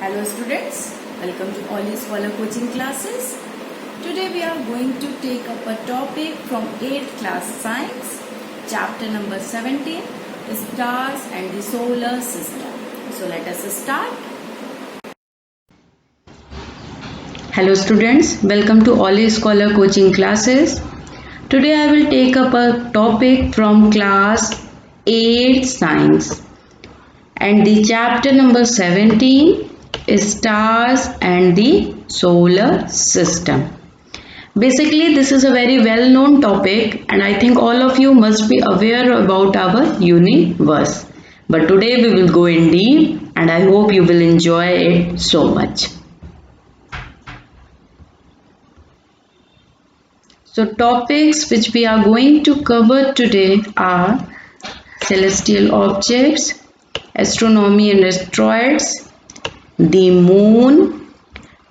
Hello students, welcome to Ollie Scholar coaching classes. Today we are going to take up a topic from 8th class science, chapter number 17, stars and the solar system. So let us start. Hello students, welcome to Ollie Scholar coaching classes. Today I will take up a topic from class 8 science and the chapter number 17 is stars and the solar system. Basically this is a very well known topic and I think all of you must be aware about our universe. But today we will go in deep and I hope you will enjoy it so much. So topics which we are going to cover today are celestial objects, astronomy and asteroids, the moon,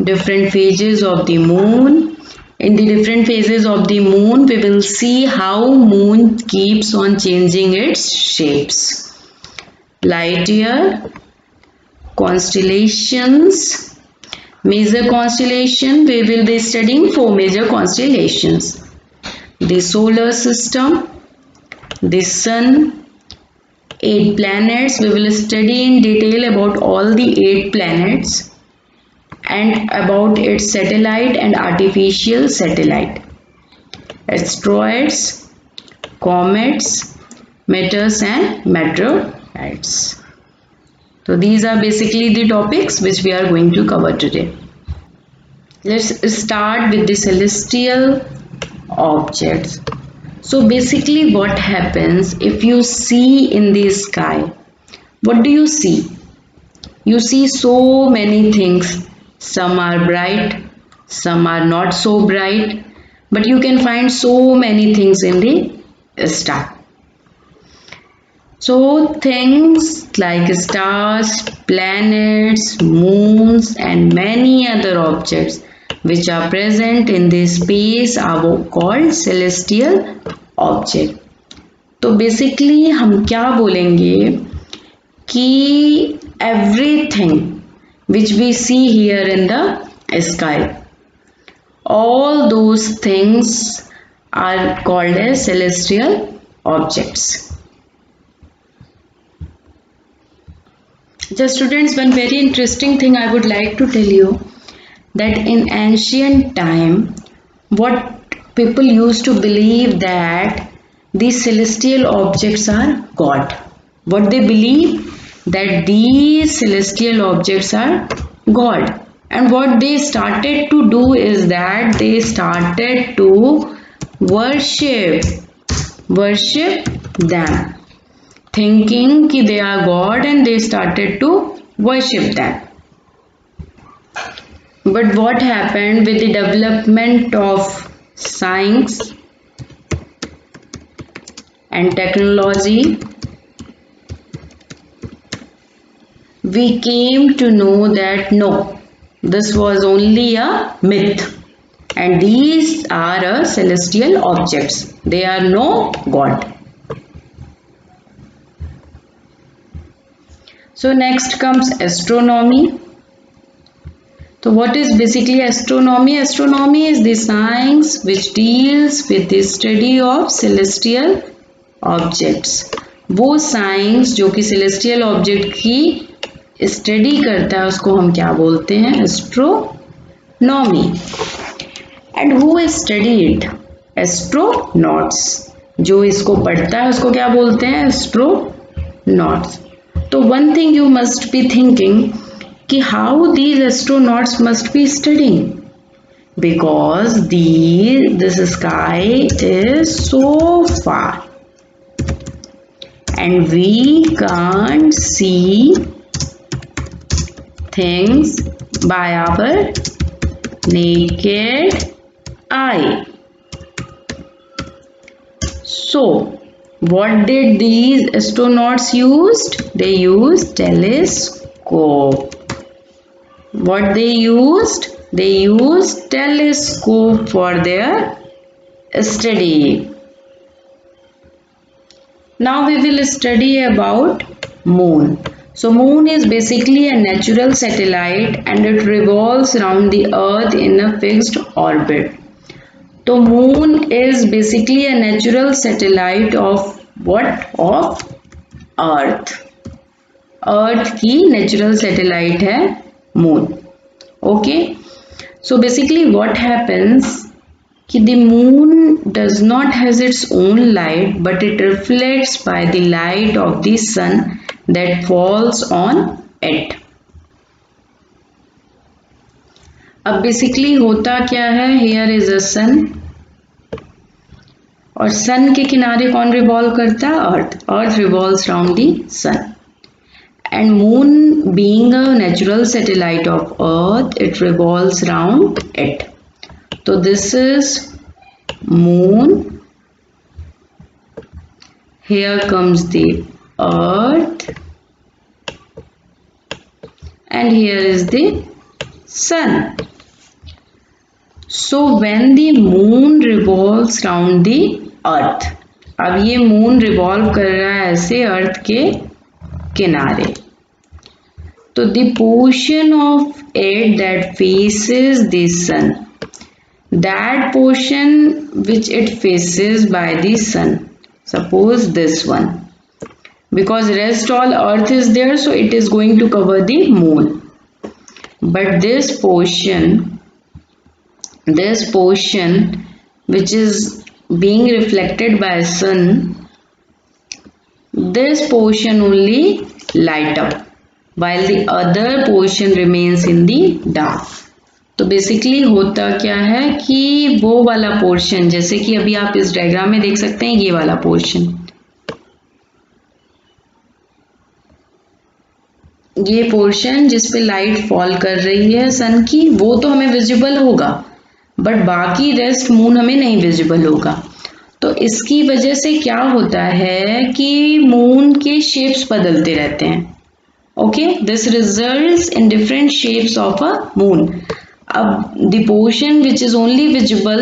different phases of the moon. In the different phases of the moon, we will see how moon keeps on changing its shapes. Light year, constellations, major constellation, we will be studying 4 major constellations. The solar system, the sun, 8 planets, we will study in detail about all the 8 planets and about its satellite and artificial satellite. Asteroids, comets, meteors and meteorites. So these are basically the topics which we are going to cover today. Let's start with the celestial objects. So basically what happens if you see in the sky? What do you see? You see so many things. Some are bright, some are not so bright, but you can find so many things in the sky. So things like stars, planets, moons and many other objects which are present in this space are called celestial object. तो basically हम क्या बोलेंगे कि everything which we see here in the sky, all those things are called as celestial objects. Just students, one very interesting thing I would like to tell you that in ancient time what people used to believe that these celestial objects are God. What they believe that these celestial objects are God. And what they started to do is that they started to worship them, thinking that they are God and they started to worship them. But what happened with the development of science and technology? We came to know that no, this was only a myth and these are celestial objects. They are no God. So next comes astronomy. So what is basically astronomy? Astronomy is the science which deals with the study of celestial objects. वो science जो कि celestial object की study करता है उसको हम क्या बोलते हैं? Astronomy. And who study it? Astronauts. जो इसको पढ़ता है उसको क्या बोलते हैं? एस्ट्रोनॉट्स. तो one thing you must be thinking कि how these astronauts must be studying, because this sky is so far and we can't see things by our naked eye. So what did these astronauts used? They used telescope. What they used? They used telescope for their study. Now we will study about moon. So moon is basically a natural satellite and it revolves around the earth in a fixed orbit. So moon is basically a natural satellite of what? Of earth. अर्थ की natural satellite है moon. Okay, so basically what happens कि the moon does not has its own light but it reflects by the light of the sun that falls on it. अब basically होता क्या है, here is a सन और सन के किनारे कौन revolve करता है? Earth. Earth revolves around the sun. And moon being a natural satellite of earth, it revolves around it. So this is moon. Here comes the earth. And here is the sun. So when the moon revolves around the earth, अब ये moon revolve कर रहा है ऐसे earth के किनारे, तो the portion of it that faces the sun, that portion which it faces by the sun, suppose this one, because rest all earth is there, so it is going to cover the moon, but this portion which is being reflected by sun, this portion only light up while the other portion remains in the dark. तो basically होता क्या है कि वो वाला portion, जैसे कि अभी आप इस डायग्राम में देख सकते हैं, ये वाला पोर्शन, ये पोर्शन जिस पे लाइट फॉल कर रही है सन की, वो तो हमें विजिबल होगा, बट बाकी रेस्ट मून हमें नहीं विजिबल होगा. तो इसकी वजह से क्या होता है कि मून के शेप्स बदलते रहते हैं. Okay, this results in different shapes of a moon. अब the portion which is only visible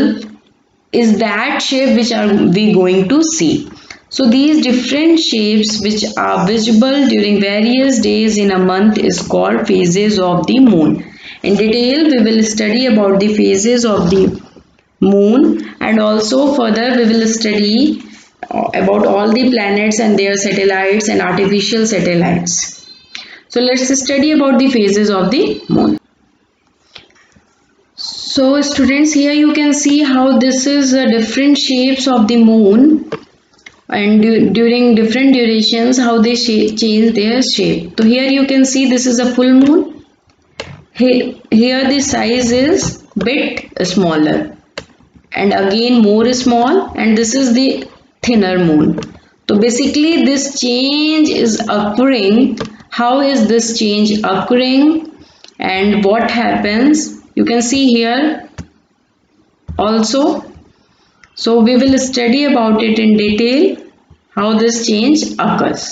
is that shape which are we going to see. So these different shapes which are visible during various days in a month is called phases of the moon. In detail we will study about the phases of the moon, and also further we will study about all the planets and their satellites and artificial satellites. So let's study about the phases of the moon. So students, here you can see how this is different shapes of the moon, and during different durations how they change their shape. So here you can see this is a full moon. Here the size is bit smaller, and again more small, and this is the thinner moon. So basically this change is occurring. How is this change occurring and what happens? You can see here also. So we will study about it in detail, how this change occurs.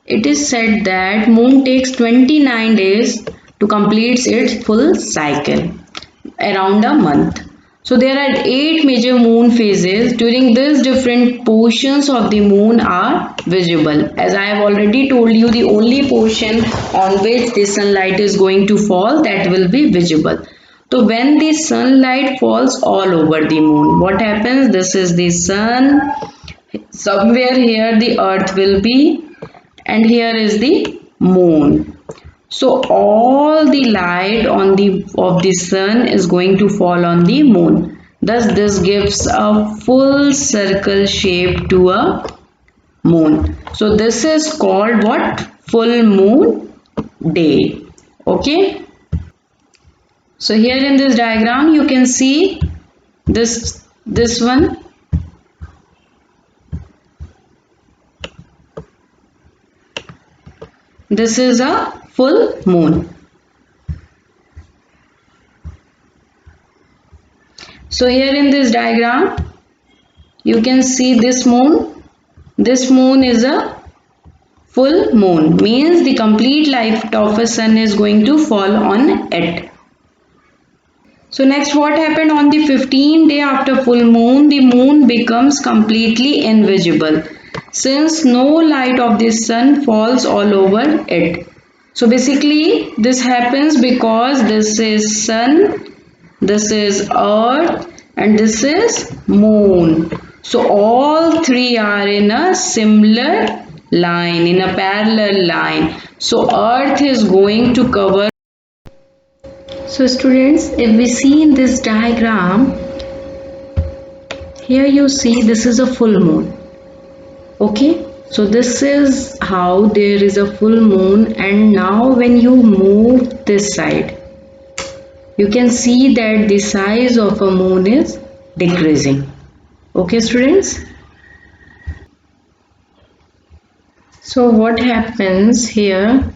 It is said that moon takes 29 days to complete its full cycle, around a month. So there are 8 major moon phases. During this, different portions of the moon are visible. As I have already told you, the only portion on which the sunlight is going to fall, that will be visible. So when the sunlight falls all over the moon, what happens? This is the sun. Somewhere here the earth will be, and here is the moon. So all the light of the sun is going to fall on the moon. Thus this gives a full circle shape to a moon. So this is called what? Full moon day. Okay. So here in this diagram you can see this one. This is a full moon. So here in this diagram you can see this moon. This moon is a full moon, means the complete light of a sun is going to fall on it. So next, what happened on the 15th day after full moon? The moon becomes completely invisible. since no light of the sun falls all over it. So basically this happens because this is sun, this is earth, and this is moon. So all three are in a similar line, in a parallel line. So earth is going to cover. So students, if we see in this diagram, here you see this is a full moon. Okay, so this is how there is a full moon, and now when you move this side, you can see that the size of a moon is decreasing. Okay students, so what happens here,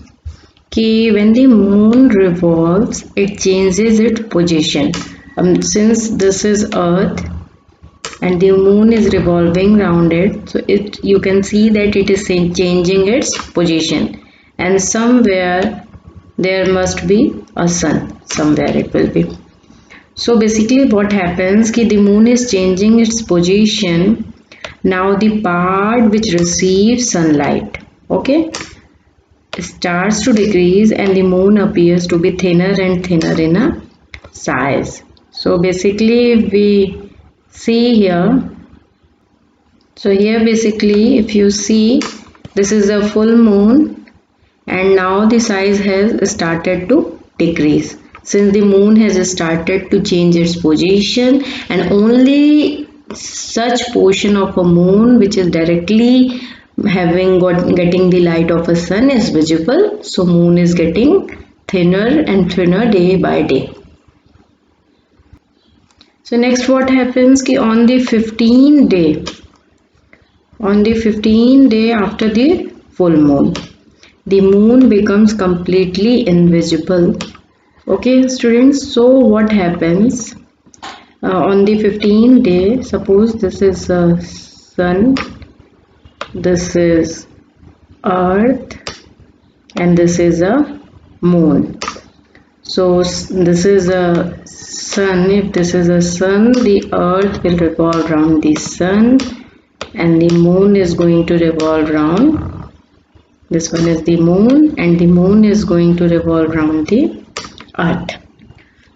when the moon revolves, it changes its position. Since this is earth and the moon is revolving around it, so you can see that it is changing its position, and somewhere there must be a sun, somewhere it will be. So basically what happens, the moon is changing its position. Now the part which receives sunlight, okay, starts to decrease, and the moon appears to be thinner and thinner in a size. So basically if we see here, so here basically if you see, this is a full moon, and now the size has started to decrease since the moon has started to change its position, and only such portion of a moon which is directly getting the light of a sun is visible. So moon is getting thinner and thinner day by day. So next what happens, on the 15th day after the full moon, the moon becomes completely invisible. Okay students, so what happens, on the 15th day, suppose this is a sun, this is earth, and this is a moon. So this is a sun. If this is a sun, the earth will revolve around the sun, and the moon is going to revolve around, this one is the moon, and the moon is going to revolve around the earth.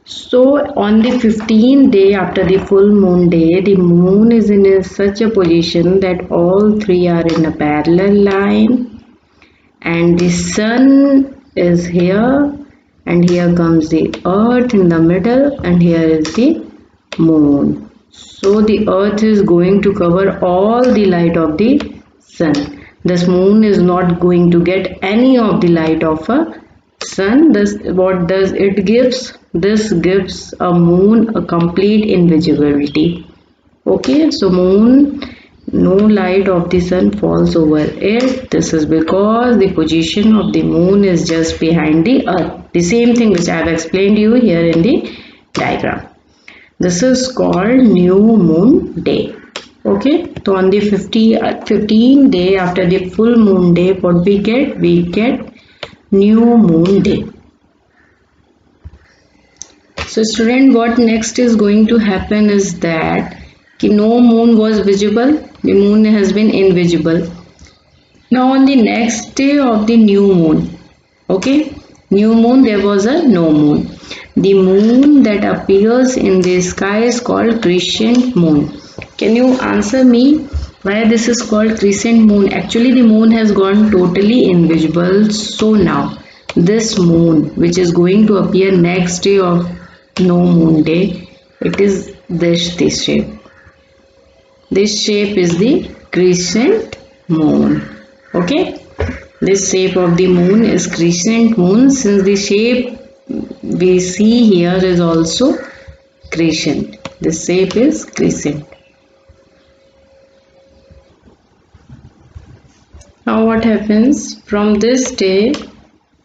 So on the 15th day after the full moon day, the moon is in such a position that all three are in a parallel line, and the sun is here, and here comes the earth in the middle, and here is the moon. So the earth is going to cover all the light of the sun. This moon is not going to get any of the light of a sun. What does it gives? This gives a moon a complete invisibility. Okay, so moon, no light of the sun falls over it. This is because the position of the moon is just behind the earth. The same thing which I have explained you here in the diagram. This is called new moon day. Okay, so on the 15th day after the full moon day, what we get? We get new moon day. So student, what next is going to happen is that no moon was visible, the moon has been invisible. Now on the next day of the new moon, okay, new moon, there was a no moon. The moon that appears in the sky is called crescent moon. Can you answer me why this is called crescent moon? Actually the moon has gone totally invisible. So now this moon which is going to appear next day of no moon day, it is this shape. This shape is the crescent moon. Okay, this shape of the moon is crescent moon, since the shape we see here is also crescent. This shape is crescent. Now what happens, from this day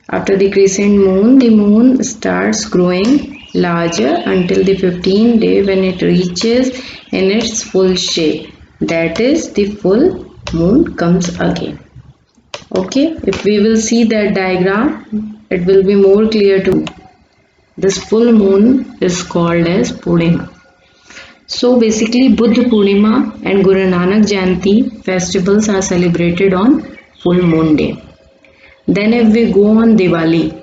after the crescent moon, the moon starts growing larger until the 15th day when it reaches in its full shape. That is, the full moon comes again. Okay, if we will see that diagram, it will be more clear to me. This full moon is called as Purnima. So basically Buddha Purnima and Guru Nanak Jayanti festivals are celebrated on full moon day. Then if we go on Diwali,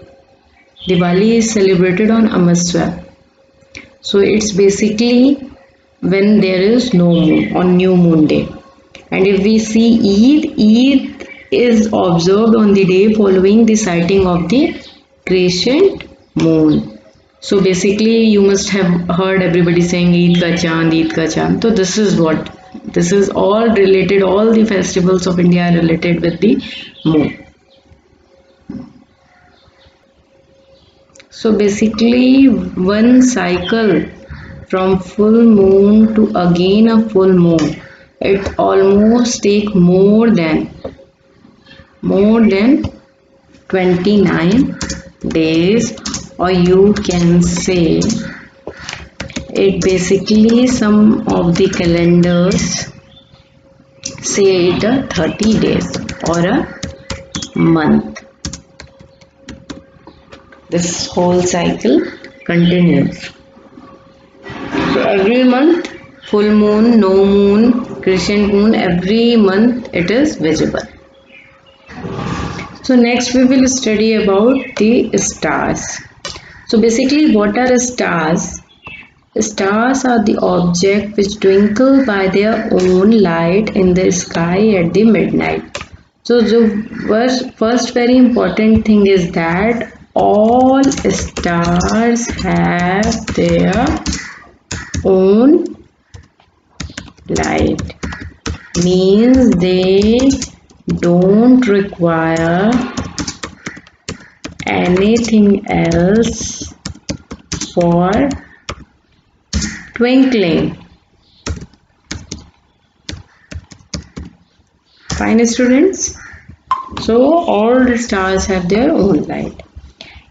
Diwali is celebrated on Amasya. So it's basically when there is no moon, on new moon day. And if we see Eid, Eid is observed on the day following the sighting of the crescent moon. So basically you must have heard everybody saying Eid ka chand, Eid ka chand. So this is all related, all the festivals of India are related with the moon. So basically one cycle from full moon to again a full moon, it almost take more than 29 days, or you can say it basically some of the calendars say it a 30 days or a month. This whole cycle continues. So every month, full moon, no moon, crescent moon, every month it is visible. So next we will study about the stars. So basically what are stars? Stars are the objects which twinkle by their own light in the sky at the midnight. So the first very important thing is that all stars have their own light, means they don't require anything else for twinkling. Fine, students? So all the stars have their own light.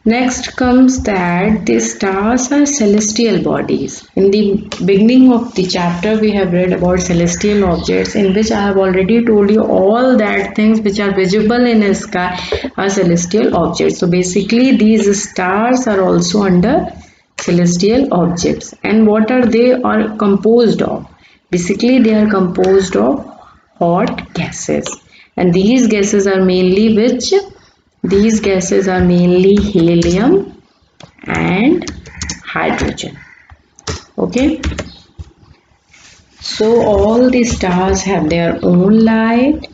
Next comes that the stars are celestial bodies. In the beginning of the chapter we have read about celestial objects, in which I have already told you all that things which are visible in the sky are celestial objects. So basically these stars are also under celestial objects. And what are they are composed of? Basically they are composed of hot gases. And these gases are mainly which? These gases are mainly helium and hydrogen. Okay. So all the stars have their own light.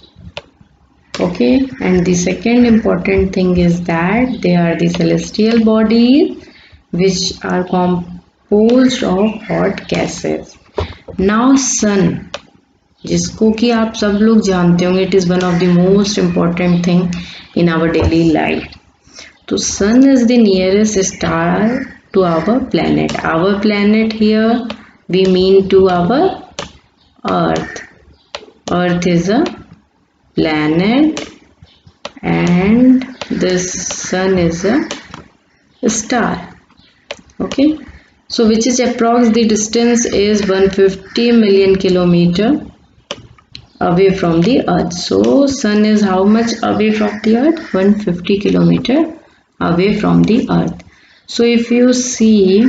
Okay. And the second important thing is that they are the celestial bodies which are composed of hot gases. Now sun, जिसको कि आप सब लोग जानते होंगे, it is one of the most important thing in our daily life. So sun is the nearest star to our planet. Our planet here we mean to our earth. Earth is a planet and this sun is a star. Okay, so which is approx the distance is 150 million kilometer away from the earth. So sun is how much away from the earth? 150 kilometer away from the earth. So if you see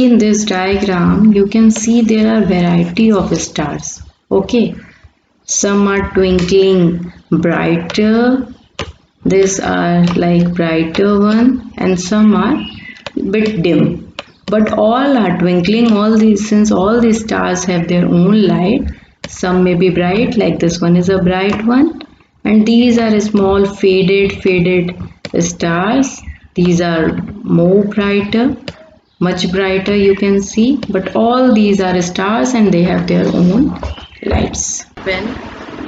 in this diagram, you can see there are variety of stars. Okay, some are twinkling brighter, these are like brighter one, and some are bit dim. But all are twinkling, since all these stars have their own light. Some may be bright, like this one is a bright one, and these are small faded stars. These are more brighter, much brighter you can see, but all these are stars and they have their own lights. When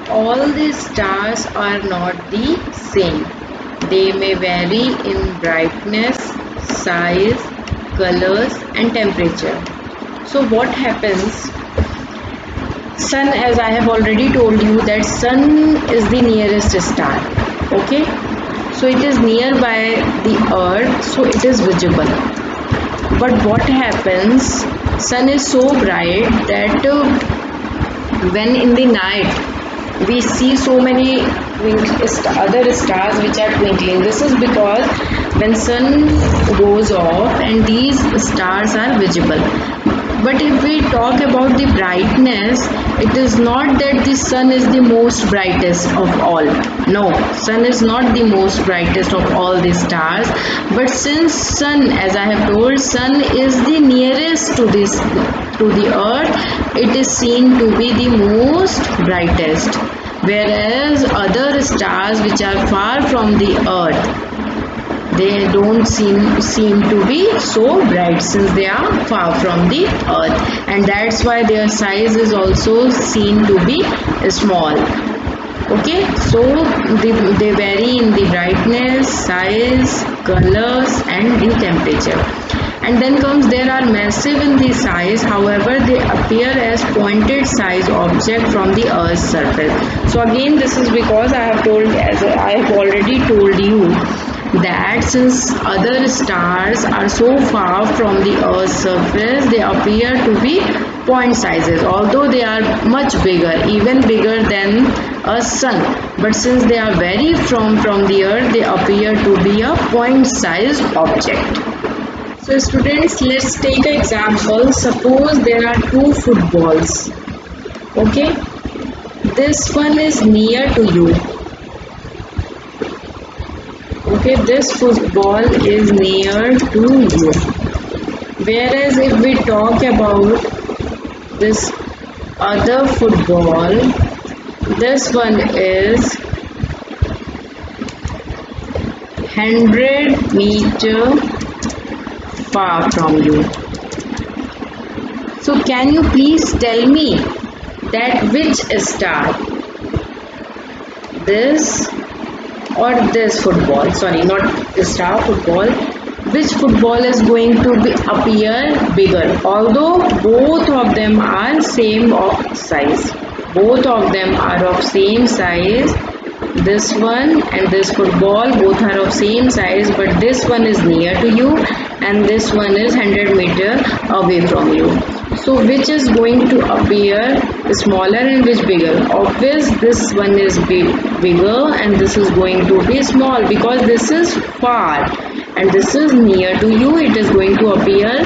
all these stars are not the same, they may vary in brightness, size, colors and temperature. So what happens? Sun, as I have already told you, that sun is the nearest star. Okay, so it is nearby the earth, so it is visible. But what happens? Sun is so bright that when in the night we see so many other stars which are twinkling. This is because when sun goes off and these stars are visible. But if we talk about the brightness, it is not that the sun is the most brightest of all. No, sun is not the most brightest of all the stars. But since sun, as I have told, sun is the nearest to the earth, it is seen to be the most brightest. Whereas other stars which are far from the earth, they don't seem to be so bright since they are far from the earth, and that's why their size is also seen to be small. Okay, so they vary in the brightness, size, colors and the temperature. And then comes, there are massive in the size, however they appear as pointed size object from the earth's surface. So again, this is because I have already told you that since other stars are so far from the earth's surface, they appear to be point sizes, although they are much bigger, even bigger than a sun. But since they are very from the earth, they appear to be a point sized object. So students, let's take an example. Suppose there are two footballs. Okay, this one is near to you. Okay, this football is near to you. Whereas if we talk about this other football, this one is 100 meter far from you. So can you please tell me that which star, this or this football, sorry, not star, football, which football is going to appear bigger, although both of them are same of size, both of them are of same size. This one and this football both are of same size, but this one is near to you and this one is 100 meter away from you. So which is going to appear smaller and which bigger? Obvious, this one is bigger and this is going to be small, because this is far and this is near to you. It is going to appear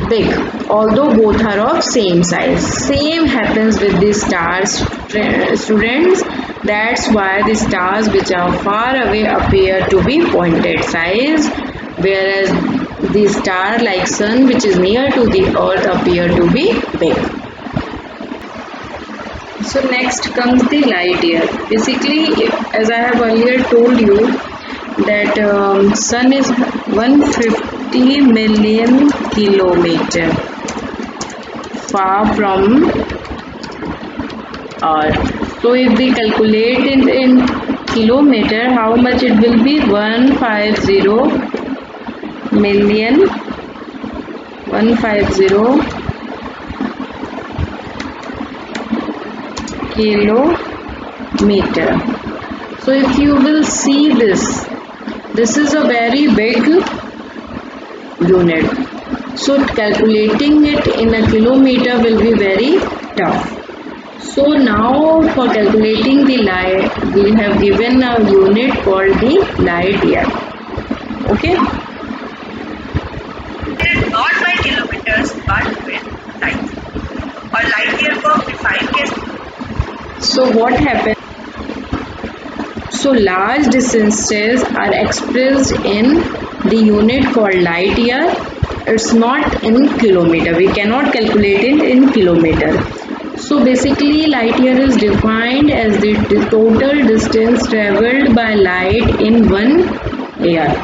big, although both are of same size. Same happens with the stars, students. That's why the stars which are far away appear to be pointed size, whereas the star like sun which is near to the earth appear to be big. So next comes the light year. Basically, as I have earlier told you, that sun is 150 million kilometer far from earth. So if we calculate it in kilometer, how much it will be? 150 million, 150 kilometer. So if you will see this is a very big unit. So calculating it in a kilometer will be very tough. So now for calculating the light, we have given a unit called the light year. Okay. Not by kilometers but with light or light year को define कैसे? So what happens? So large distances are expressed in the unit called light year. It's not in kilometer. We cannot calculate it in kilometer. So basically light year is defined as the total distance traveled by light in 1 year.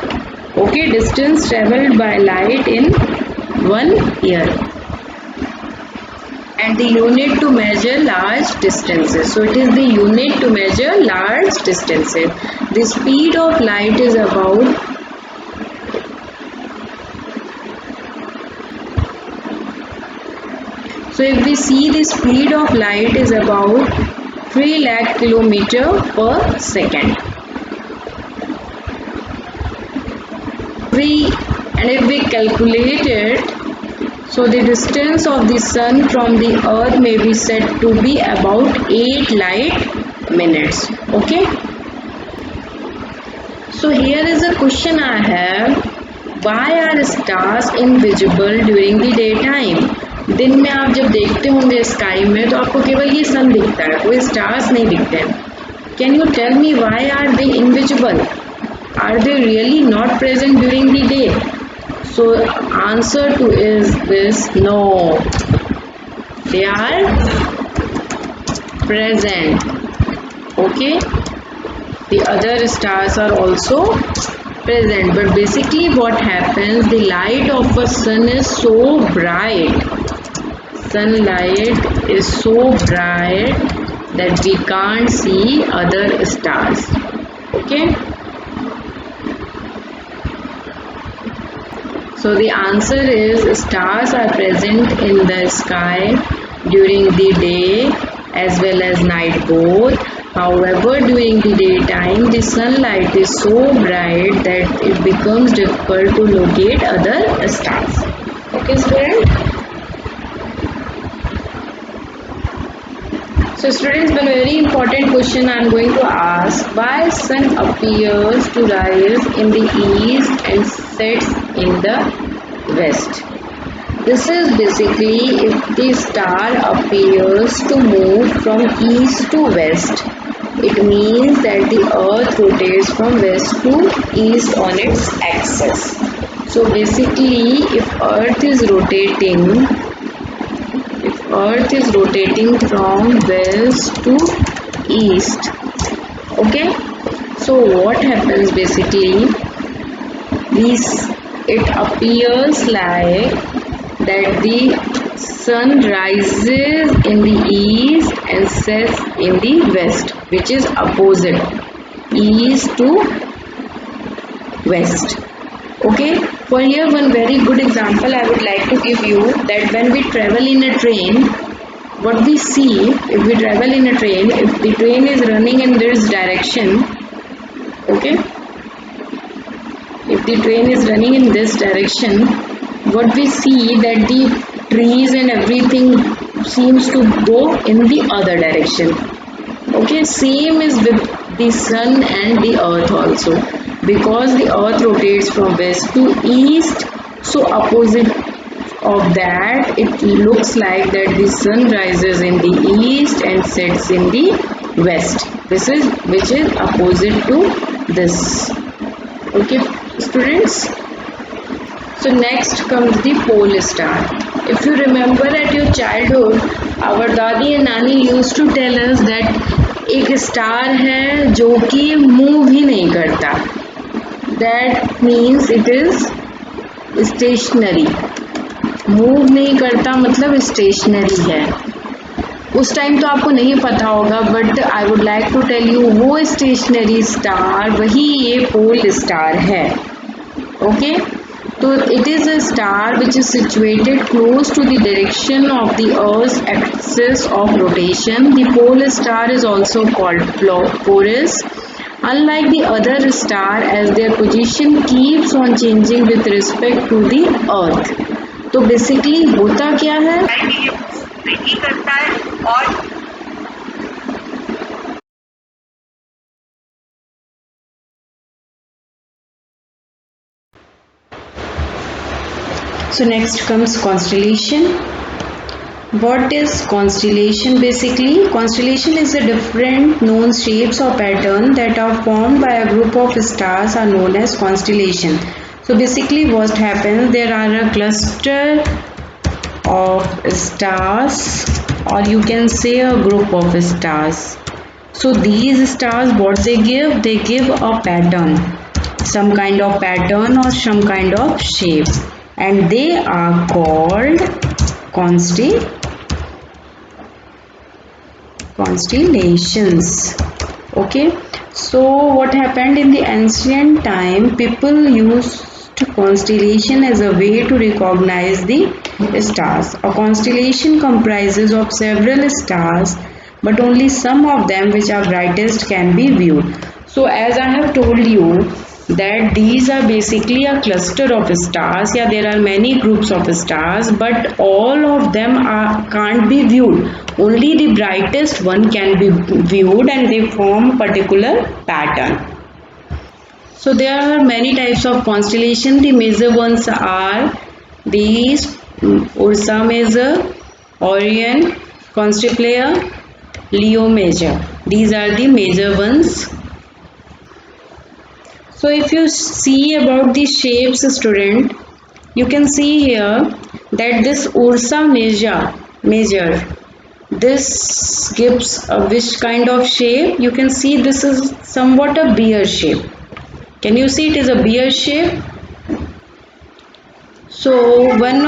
Okay, distance traveled by light in 1 year. And the unit to measure large distances. So it is the unit to measure large distances. The speed of light is about So if we see, the speed of light is about 3 lakh kilometer per second. And if we calculate it, so the distance of the sun from the earth may be said to be about 8 light minutes. Okay, so here is a question I have. Why are stars invisible during the daytime? दिन में आप जब देखते होंगे sky में तो आपको केवल ये सन दिखता है, कोई स्टार्स नहीं दिखते हैं. Can you tell me why are they invisible? Are they really not present during the day? So answer to is this: no, they are present. Okay, the other stars are also present, but basically what happens, the light of a sun is so bright, sunlight is so bright that we can't see other stars. Okay, so the answer is stars are present in the sky during the day as well as night both. However, during the daytime the sunlight is so bright that it becomes difficult to locate other stars. Okay, student? So students, one very important question I am going to ask: why sun appears to rise in the east and sets in the west? This is basically if the star appears to move from east to west, it means that the earth rotates from west to east on its axis. So basically if earth is rotating from west to east, okay, so what happens basically, this it appears like that the sun rises in the east and sets in the west, which is opposite, east to west. Okay, for here one very good example I would like to give you, that when we travel in a train, what we see, if we travel in a train, if the train is running in this direction, okay, if the train is running in this direction, what we see that the trees and everything seems to go in the other direction. Okay, same is with the sun and the earth also, because the earth rotates from west to east, so opposite of that it looks like that the sun rises in the east and sets in the west. This is which is opposite to this. Okay, students? So next comes the pole star. If you remember at your childhood, our Dadi and Nani used to tell us that एक star है जो कि move ही नहीं करता. That means it is stationary. Move नहीं करता मतलब stationery है. उस टाइम तो आपको नहीं पता होगा, but I would like to tell you, वो स्टेशनरी स्टार वही ये पोल स्टार है. ओके, तो it is a star which is situated close to the direction of the earth's axis of rotation. The pole star is also called Polaris, unlike the other star, as their position keeps on changing with respect to the earth. तो basically होता क्या है, breaking करता है और so next comes constellation. What is constellation? Basically, constellation is the different known shapes or pattern that are formed by a group of stars are known as constellation. So basically what happens, there are a cluster of stars, or you can say a group of stars. So these stars, what they give a pattern, some kind of pattern or some kind of shape, and they are called constellations. Okay, so what happened in the ancient time, people used constellation as a way to recognize the stars. A constellation comprises of several stars, but only some of them which are brightest can be viewed. So as I have told you that these are basically a cluster of stars. Yeah, there are many groups of stars, but all of them can't be viewed. Only the brightest one can be viewed, and they form particular pattern. So there are many types of constellation. The major ones are these: Ursa Major, Orion, Constellia, Leo Major. These are the major ones. So if you see about the shapes, student, you can see here that this Ursa Major, this gives a which kind of shape? You can see this is somewhat a bear shape. Can you see it is a bear shape? So one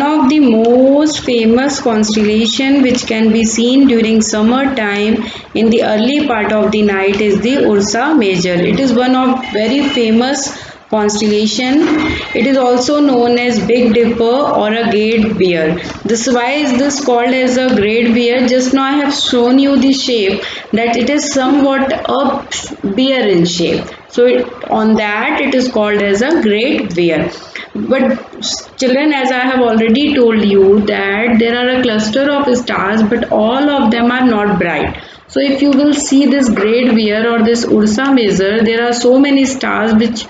of the most famous constellation which can be seen during summer time in the early part of the night is the Ursa Major. It is one of very famous constellation. It is also known as Big Dipper or a Great Bear. This why is this called as a Great Bear? Just now I have shown you the shape that it is somewhat a bear in shape. So on that it is called as a Great Bear. But children, as I have already told you that there are a cluster of stars, but all of them are not bright. So if you will see this Great Bear or this Ursa Major, there are so many stars which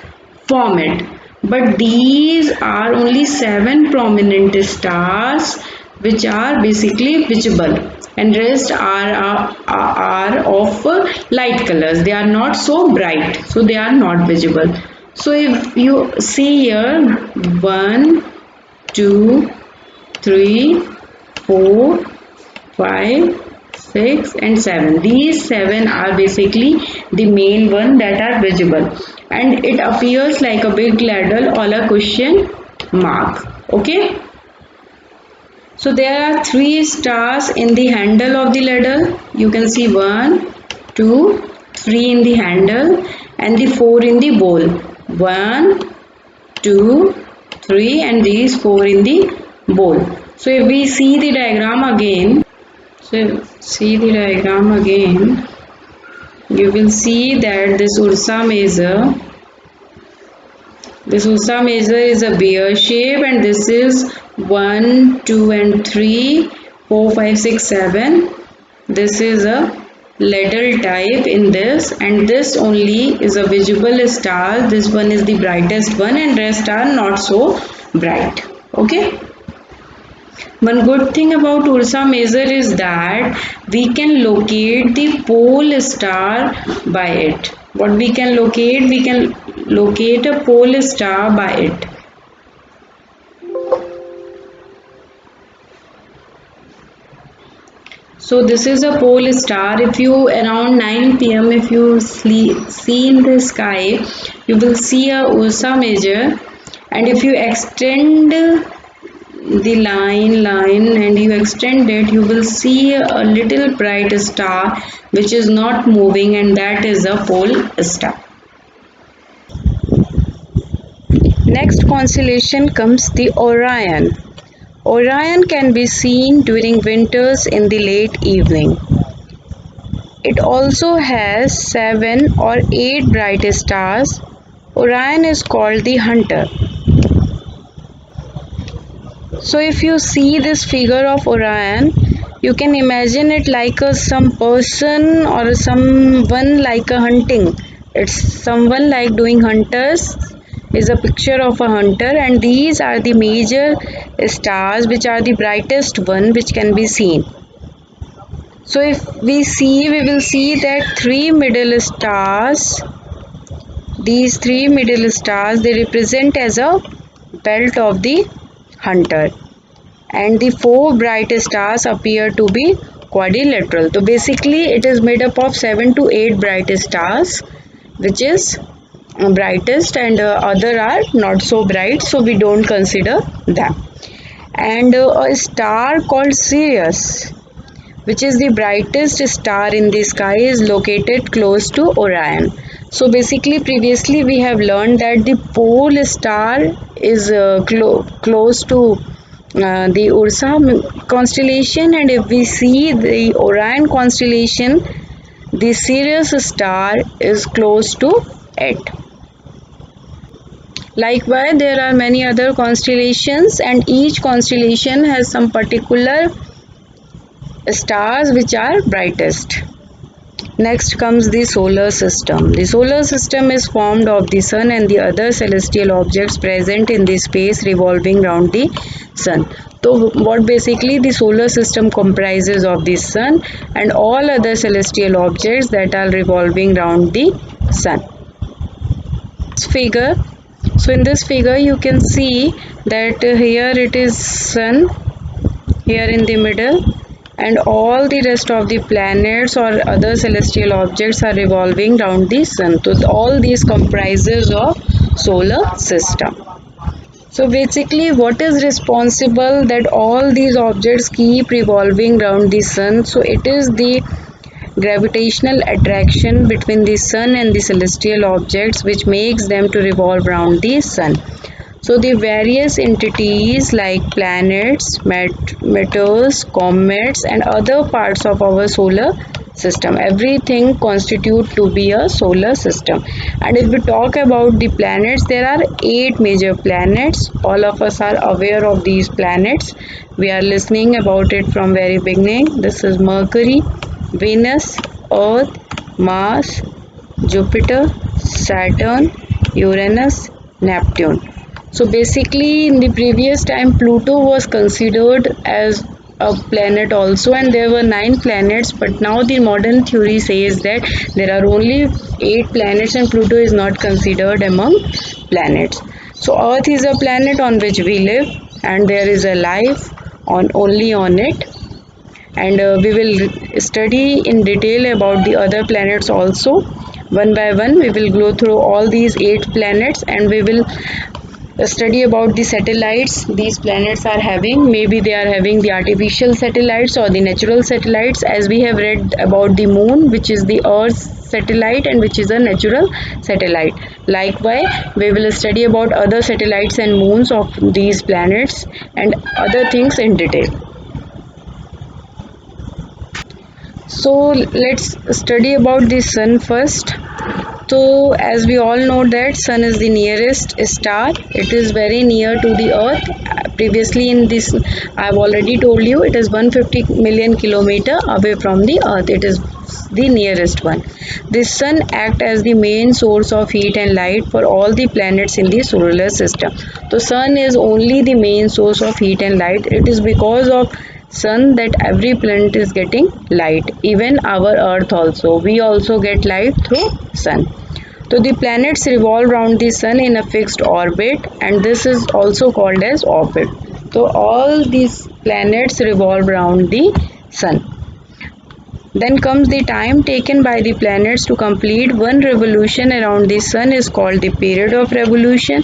form it. But these are only 7 prominent stars which are basically visible, and rest are of light colors. They are not so bright, so they are not visible. So if you see here 1, 2, 3, 4, 5, 6 and 7. These 7 are basically the main one that are visible, and it appears like a big ladle or a question mark. Okay. So there are 3 stars in the handle of the ladle. You can see 1, 2, 3 in the handle and the 4 in the bowl. 1, 2, 3 and these 4 in the bowl. So if we see the diagram again, you will see that this Ursa Major is a bear shape, and this is 1, 2 and 3, 4, 5, 6, 7. This is a ladle type in this, and this only is a visible star. This one is the brightest one and rest are not so bright. Okay. One good thing about Ursa Major is that we can locate the pole star by it. What we can locate? We can locate a pole star by it. So this is a pole star. If you around 9 p.m. if you see in the sky, you will see a Ursa Major, and if you extend the line and you extend it, you will see a little bright star which is not moving, and that is a pole star. Next constellation comes the Orion. Orion can be seen during winters in the late evening. It also has 7 or 8 bright stars. Orion is called the hunter. So if you see this figure of Orion, you can imagine it like some person or someone like a hunting. It's someone like doing hunters, is a picture of a hunter, and these are the major stars which are the brightest one which can be seen. So if we will see that these three middle stars, they represent as a belt of the hunter, and the 4 bright stars appear to be quadrilateral. So basically it is made up of 7 to 8 bright stars, which is brightest, and other are not so bright, so we don't consider them. And a star called Sirius, which is the brightest star in the sky, is located close to Orion. So basically previously we have learned that the pole star is close to the Ursa constellation, and if we see the Orion constellation, the Sirius star is close to it. Likewise, there are many other constellations, and each constellation has some particular stars which are brightest. Next comes the solar system. The solar system is formed of the sun and the other celestial objects present in the space revolving around the sun. So what basically the solar system comprises of the sun and all other celestial objects that are revolving around the sun. Figure. So in this figure you can see that here it is sun here in the middle, and all the rest of the planets or other celestial objects are revolving around the sun. So all these comprises of solar system. So basically what is responsible that all these objects keep revolving around the sun? So it is the gravitational attraction between the sun and the celestial objects which makes them to revolve around the sun. So the various entities like planets, meteors, comets and other parts of our solar system, everything constitute to be a solar system. And if we talk about the planets, there are 8 major planets. All of us are aware of these planets. We are listening about it from very beginning. This is Mercury, Venus, Earth, Mars, Jupiter, Saturn, Uranus, Neptune. So basically in the previous time Pluto was considered as a planet also, and there were 9 planets, but now the modern theory says that there are only 8 planets and Pluto is not considered among planets. So Earth is a planet on which we live and there is a life only on it, and we will study in detail about the other planets also. One by one we will go through all these 8 planets, and we will study about the satellites these planets are having. Maybe they are having the artificial satellites or the natural satellites, as we have read about the moon, which is the Earth's satellite and which is a natural satellite. Likewise, we will study about other satellites and moons of these planets and other things in detail. So let's study about the sun first. So as we all know that sun is the nearest star. It is very near to the earth. Previously in this I have already told you it is 150 million kilometer away from the earth. It is the nearest one. The sun acts as the main source of heat and light for all the planets in the solar system. The sun is only the main source of heat and light. It is because of sun that every planet is getting light. Even our earth also, we also get light through sun. So the planets revolve around the sun in a fixed orbit, and this is also called as orbit. So all these planets revolve around the sun. Then comes the time taken by the planets to complete one revolution around the sun is called the period of revolution.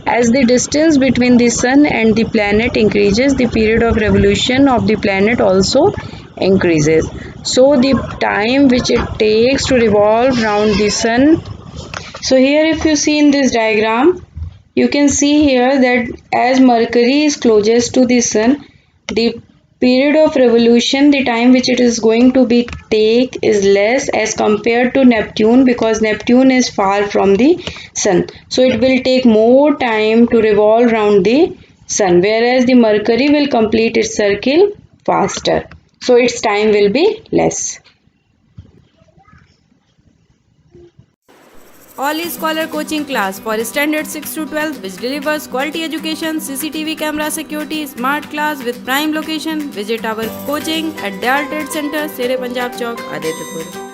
As the distance between the sun and the planet increases, the period of revolution of the planet also increases. So the time which it takes to revolve around the sun. So here if you see in this diagram, you can see here that as Mercury is closest to the sun, the period of revolution, the time which it is going to be take is less as compared to Neptune, because Neptune is far from the sun. So it will take more time to revolve around the sun, whereas the Mercury will complete its circle faster. So its time will be less. All Scholar coaching class for standard 6 to 12 which delivers quality education, CCTV camera security, smart class with prime location. Visit our coaching at Dayal Trade Center, Sere Punjab Chowk, Aditapur.